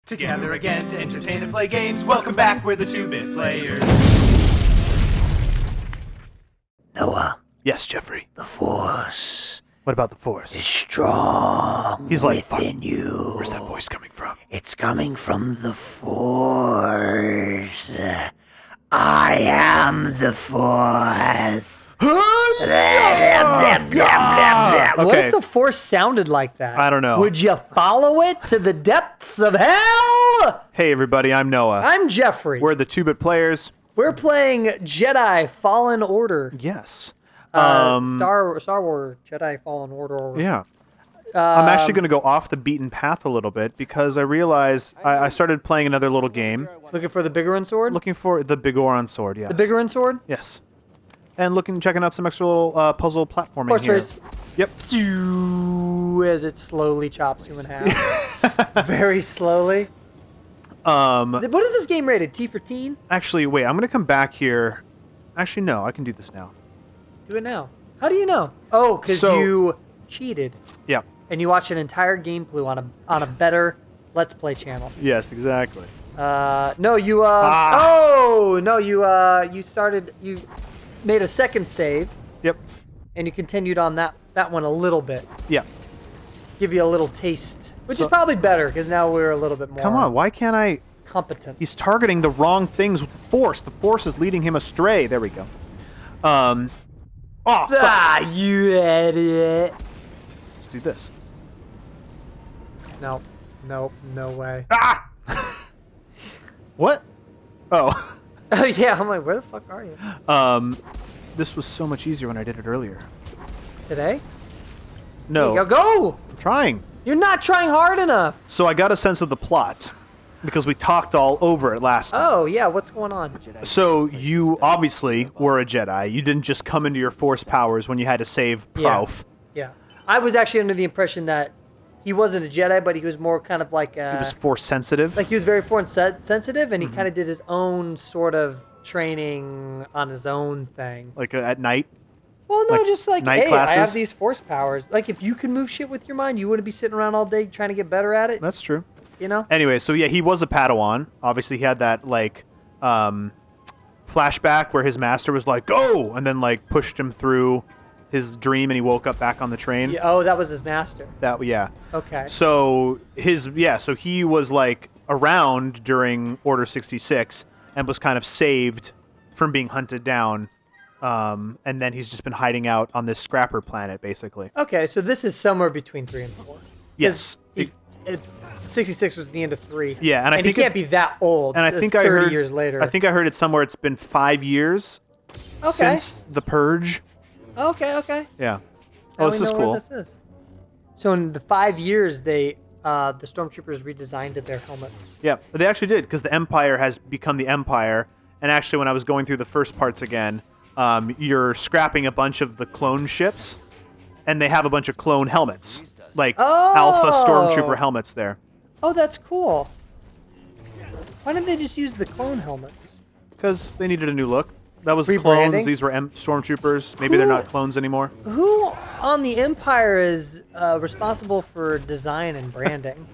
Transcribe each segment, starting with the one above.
Together again to entertain and play games. Welcome back, we're the 2-bit players. Noah, Yes, Jeffrey. the Force What about the is Force? strong He's like, within you. Where's that voice coming from? It's coming from the Force. I am the Force. What Okay. if the Force sounded like that? I don't know. Would you follow it to the depths of hell? Hey, everybody, I'm Noah. I'm Jeffrey. We're the 2-bit players. We're playing Jedi Fallen Order. Yes. Star Wars Jedi Fallen Order. Yeah. I'm actually going to go off the beaten path a little bit because I realized I started playing another little game. Looking for the Biggoron sword? Looking for the Bigoron sword, yes. The Biggoron sword? Yes. And checking out some extra little puzzle platforming Horse here. race. Yep. As it slowly chops you in half. Very slowly. What is this game rated? T for teen? Actually, wait, I'm going to come back here. Actually, no, I can do this now. Do it now. How do you know? Oh, because you cheated. Yeah. And you watched an entire game playthrough on a better Let's Play channel. Yes, exactly. No, you you made a second save Yep. and you continued on that one a little bit. Yeah. Give you a little taste, which is probably better because now we're a little bit more Come on, why can't I... competent. He's targeting the wrong things with the Force. The Force is leading him astray. There we go. Oh, fuck. You idiot. Let's do this. No, no way. Ah! What? Oh. Oh yeah, I'm like, where the fuck are you? This was so much easier when I did it earlier. Today? No. There you go. I'm trying. You're not trying hard enough. So I got a sense of the plot because we talked all over it last time. Oh yeah, what's going on? So you obviously were a Jedi. You didn't just come into your Force powers when you had to save Prof. Yeah. I was actually under the impression that he wasn't a Jedi, but he was more kind of like He was Force sensitive. like he was very Force sensitive, and he kind of did his own sort of training on his own thing. Like at night. Well, no, like just like, night hey, I have classes? these Force powers. Like, if you could move shit with your mind, you wouldn't be sitting around all day trying to get better at it. That's true. You know? Anyway, so yeah, he was a Padawan. Obviously, he had that like flashback where his master was like, "Go!" and then like pushed him through his dream, and he woke up back on the train. Yeah, oh, that was his master. Yeah. Okay. So so he was like around during Order 66 and was kind of saved from being hunted down. And then he's just been hiding out on this scrapper planet, basically. Okay, so this is somewhere between 3 and 4. Yes. 66 was the end of 3. Yeah, and I think he can't be that old. And I It's think 30 I heard years later. I think I heard it somewhere. It's been 5 years since the Purge. Okay. Yeah. Now Oh, this we is know cool. where this is. So in the 5 years, the stormtroopers redesigned their helmets. Yeah, they actually did because the Empire has become the Empire. And actually, when I was going through the first parts again, you're scrapping a bunch of the clone ships, and they have a bunch of clone helmets, like Alpha Stormtrooper helmets there. Oh, that's cool. Why didn't they just use the clone helmets? Because they needed a new look. That was Rebranding? clones. These were Stormtroopers. Maybe they're not clones anymore. Who on the Empire is responsible for design and branding?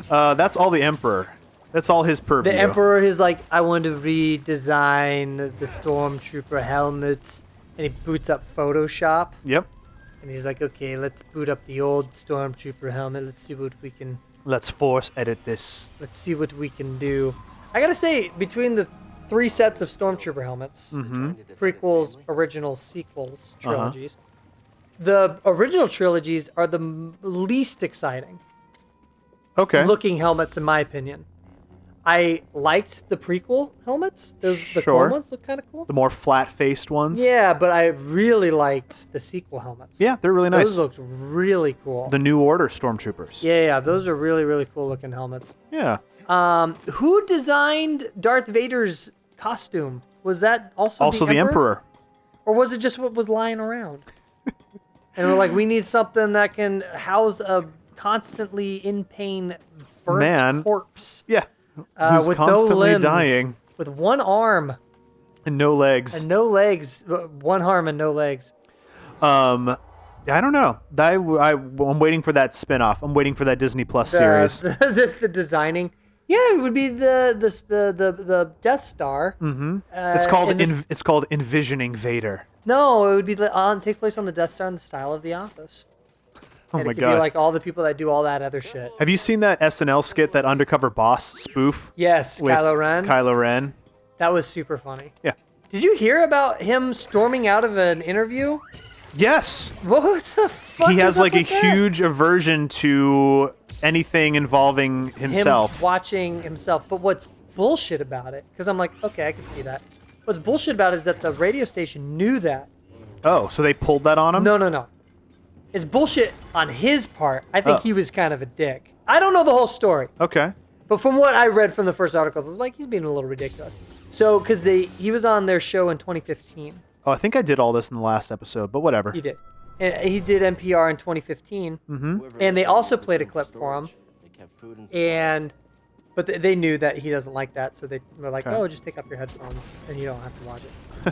That's all the Emperor. That's all his purview. The Emperor is like, I want to redesign the Stormtrooper helmets, and he boots up Photoshop, Yep. and he's like, okay, let's boot up the old Stormtrooper helmet. Let's see what we can Force edit this. do. I gotta say, between the 3 sets of Stormtrooper helmets, prequels, originals, sequels, trilogies, the original trilogies are the least exciting Okay. looking helmets, in my opinion. I liked the prequel helmets. The Sure. clone ones look kind of cool. The more flat-faced ones. Yeah, but I really liked the sequel helmets. Yeah, they're really nice. Those looked really cool. The New Order Stormtroopers. Yeah, those are really, really cool looking helmets. Yeah. Who designed Darth Vader's costume? Was that also the Emperor? Or was it just what was lying around? And we're like, we need something that can house a constantly in pain burnt corpse. Yeah. Who's with constantly no limbs, dying. with one arm And no legs. and no legs, one arm and no legs. I don't know. I'm waiting for that spin-off. I'm waiting for that Disney Plus series. The designing. Yeah, it would be the Death Star. Mm-hmm. in this- It's called Envisioning Vader. No, it would be take place on the Death Star in the style of The Office. Oh And my it could god! be like all the people that do all that other shit. Have you seen that SNL skit, that Undercover Boss spoof? Yes, with Kylo Ren. Kylo Ren. That was super funny. Yeah. Did you hear about him storming out of an interview? Yes. What the fuck? He has is up like a with that? huge aversion to anything involving himself. Him watching himself. But what's bullshit about it? Because I'm like, okay, I can see that. What's bullshit about it is that the radio station knew that. Oh, so they pulled that on him? No. It's bullshit on his part. I think Oh. he was kind of a dick. I don't know the whole story. Okay. But from what I read from the first articles, it's like he's being a little ridiculous. So, because he was on their show in 2015. Oh, I think I did all this in the last episode, but whatever. He did. And he did NPR in 2015. Mm-hmm. And they also played a clip for him. But they knew that he doesn't like that, so they were like, Okay. oh, just take off your headphones and you don't have to watch it.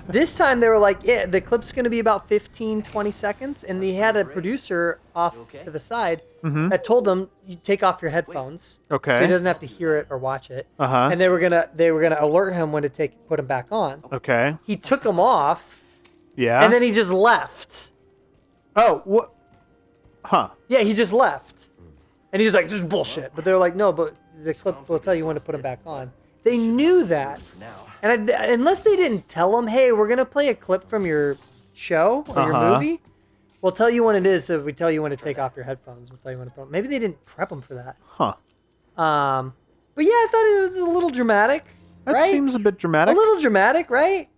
This time they were like, yeah, the clip's going to be about 15, 20 seconds. And they had a producer off to the side that told him, you take off your headphones. Okay. So he doesn't have to hear it or watch it. Uh-huh. And they were gonna alert him when to put him back on. Okay. He took them off, Yeah. and then he just left. Oh, what? Huh. Yeah, he just left. And he was like, this is bullshit. But they were like, no, but the clip will tell you when to put him back on. They knew that. And unless they didn't tell him, hey, we're going to play a clip from your show or your movie, we'll tell you when it is, so we tell you when to take off your headphones. We'll tell you when to put them. Maybe they didn't prep him for that. Huh. But yeah, I thought it was a little dramatic. That right? seems a bit dramatic. A little dramatic, right?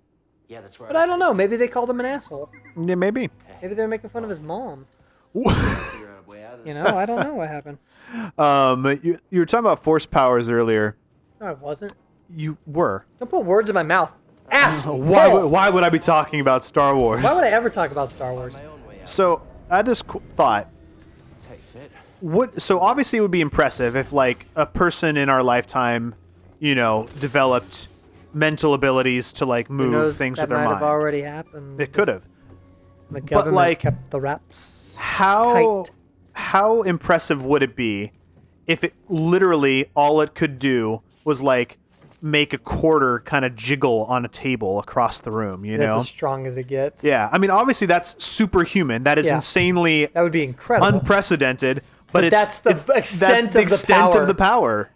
Yeah, that's right. But I don't know. Maybe they called him an asshole. Yeah, maybe. Maybe they're making fun of his mom. Figure out a way out of this. You know, I don't know what happened. You were talking about force powers earlier. No, I wasn't. You were. Don't put words in my mouth. Asshole. Why would I be talking about Star Wars? Why would I ever talk about Star Wars? My own way out. So I had this thought. Take it. So obviously it would be impressive if like a person in our lifetime, developed mental abilities to like Who move knows, things that with their might mind. have already happened. It could have. The government like, kept the reps How tight. how impressive would it be if it literally all it could do was like make a quarter kind of jiggle on a table across the room, you That's know? as strong as it gets. Yeah, I mean obviously that's superhuman. That is Yeah. insanely That would be incredible. unprecedented, but that's the extent that's the of the extent power. of the power.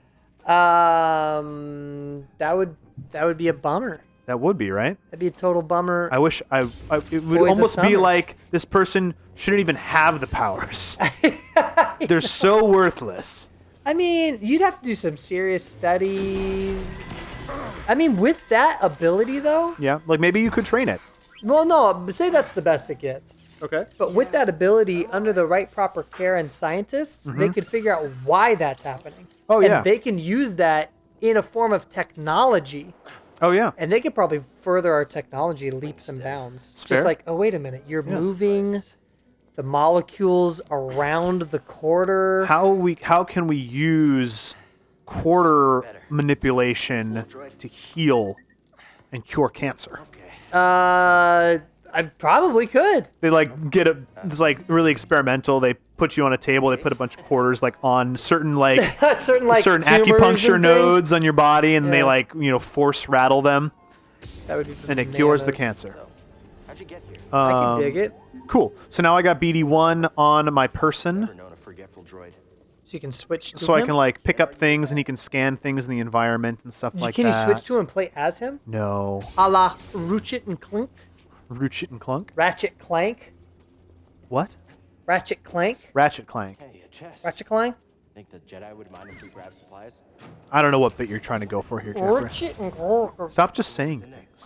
That would be a bummer. That would be, right? That'd be a total bummer. I wish it would Boys of almost be summer. like this person shouldn't even have the powers. They're so worthless. I mean, you'd have to do some serious studies. I mean, with that ability, though. Yeah, like maybe you could train it. Well, no, say that's the best it gets. Okay. But with that ability, under the right proper care and scientists, they could figure out why that's happening. Oh, and yeah. they can use that in a form of technology. Oh yeah. And they could probably further our technology leaps and bounds. It's fair. just like, oh, wait a minute. You're moving the molecules around the quarter. How can we use quarter manipulation to heal and cure cancer? I probably could. They like it's like really experimental. They put you on a table. They put a bunch of quarters like on certain like certain certain tumors acupuncture and things. nodes on your body, and they Yeah. like force rattle them, That would be and it cures the bananas. cancer. How'd you get here? I can dig it. Cool. So now I got BD1 on my person, Never known a forgetful droid. So you can switch to so him. I can like pick up things, and he can scan things in the environment and stuff like Can that. you switch to him and play as him? No. A la Ratchet and Clank? Ratchet and Clunk. Ratchet Clank? What? Ratchet Clank? Ratchet Clank. Hey, a chest. Ratchet Clank? Think the Jedi would mind if we grab supplies? I don't know what bit you're trying to go for here, Jeffrey. Ratchet and Clank. Stop just saying things.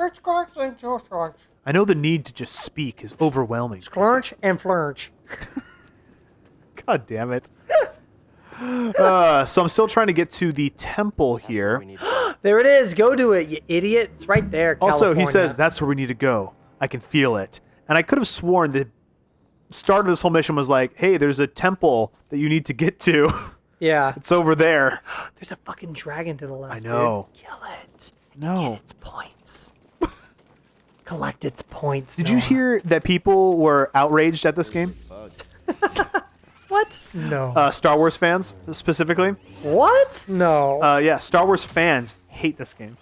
I know the need to just speak is overwhelming. Flurch and Flurch. God damn it. So I'm still trying to get to the temple We here. need to There it is. Go to it, you idiot. It's right there. Also, he California. says that's where we need to go. I can feel it. And I could have sworn the start of this whole mission was like, hey, there's a temple that you need to get to. Yeah. It's over there. There's a fucking dragon to the left. I know. Dude. Kill it. No. Get its points. Collect its points. Did you Noah. hear that people were outraged at this game? bugs. What? No. Star Wars fans specifically. What? No. Yeah, Star Wars fans hate this game.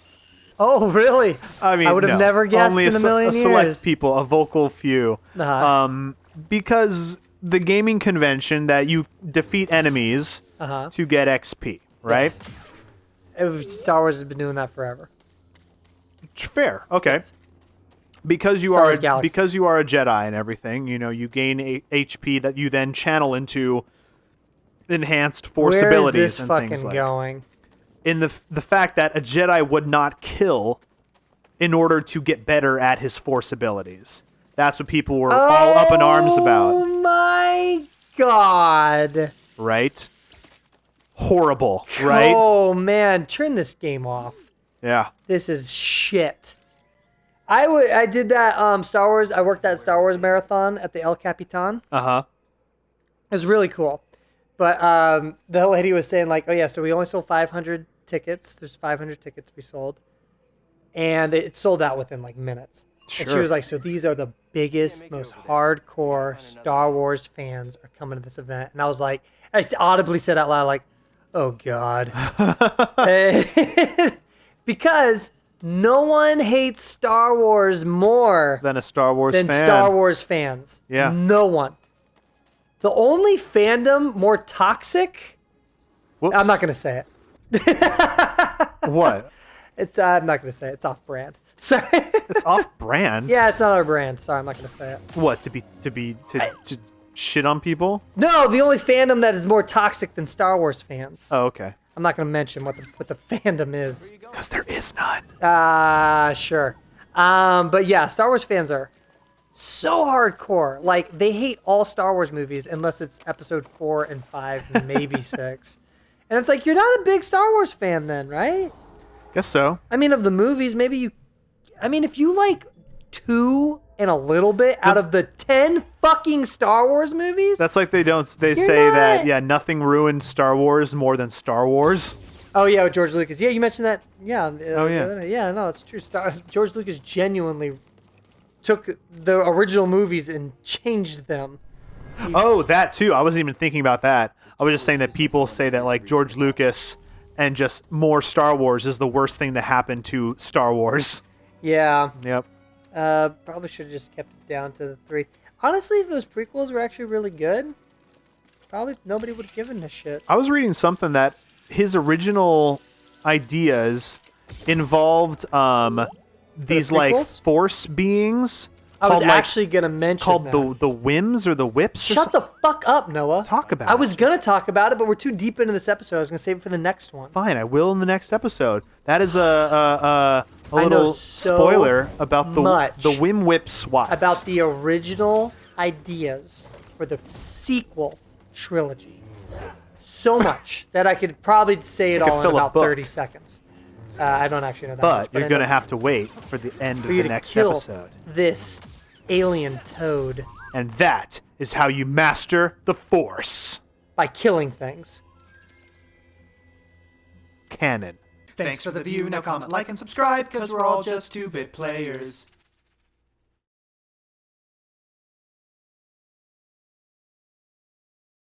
Oh, really? I mean, I would have no. never guessed Only in a million years. select people, a vocal few. Uh-huh. Because the gaming convention that you defeat enemies to get XP, right? Yes. Star Wars has been doing that forever. Fair. Okay. Yes. Because you Star are Wars Galaxies. because you are a Jedi and everything, you gain HP that you then channel into enhanced Force Where abilities is this and fucking things like. going? In the fact that a Jedi would not kill in order to get better at his Force abilities. That's what people were all up in arms about. Oh my god. Right? Horrible, right? Oh man, turn this game off. Yeah. This is shit. I did that Star Wars. I worked that Star Wars marathon at the El Capitan. Uh-huh. It was really cool. But the lady was saying like, oh yeah, so we only sold 500 tickets. There's 500 tickets we sold. And it sold out within like minutes. And she Sure. was like, so these are the biggest, most hardcore Star Wars fans are coming to this event. And I was like, I audibly said out loud like, oh God. Because no one hates Star Wars more Than a Star Wars than fan. Star Wars fans. Yeah. No one. The only fandom more toxic, Whoops. I'm not going to say it. What? I'm not going to say it. It's off brand. Sorry. It's off-brand. Yeah, it's not our brand. Sorry, I'm not going to say it. What? To shit on people? No, the only fandom that is more toxic than Star Wars fans. Oh, okay. I'm not going to mention what the fandom is. Because there is none. Sure. But yeah, Star Wars fans are so hardcore. Like, they hate all Star Wars movies unless it's episode 4 and 5 and maybe 6. And it's like, you're not a big Star Wars fan then, right? Guess so. I mean, of the movies, maybe you... I mean, if you like 2 and a little bit out of the 10 fucking Star Wars movies... That's like they You're say that, not- yeah, nothing ruined Star Wars more than Star Wars. Oh, yeah, with George Lucas. Yeah, you mentioned that. Yeah. Oh, yeah. Yeah, no, it's true. George Lucas genuinely took the original movies and changed them. Oh, that too. I wasn't even thinking about that. I was just saying that people say that, like, George Lucas and just more Star Wars is the worst thing to happen to Star Wars. Yeah. Yep. Probably should have just kept it down to the 3. Honestly, if those prequels were actually really good, probably nobody would have given a shit. I was reading something that his original ideas involved these like prequels? force beings. I was called, like, actually going to mention called that. the whims or the whips. Or Shut the fuck up, Noah. Talk about I was it. going to talk about it, but we're too deep into this episode. I was going to save it for the next one. Fine, I will in the next episode. That is a I know little so spoiler about much the whim whip swats. About the original ideas for the sequel trilogy. So much that I could probably say it could all in fill a about book. 30 seconds. I don't actually know that but much. you're I gonna know have to wait for the end of for you the to next kill episode, this alien toad and that is how you master the Force. by killing things. Canon. Thanks for the view. Now comment, like, and subscribe, because we're all just 2-bit players.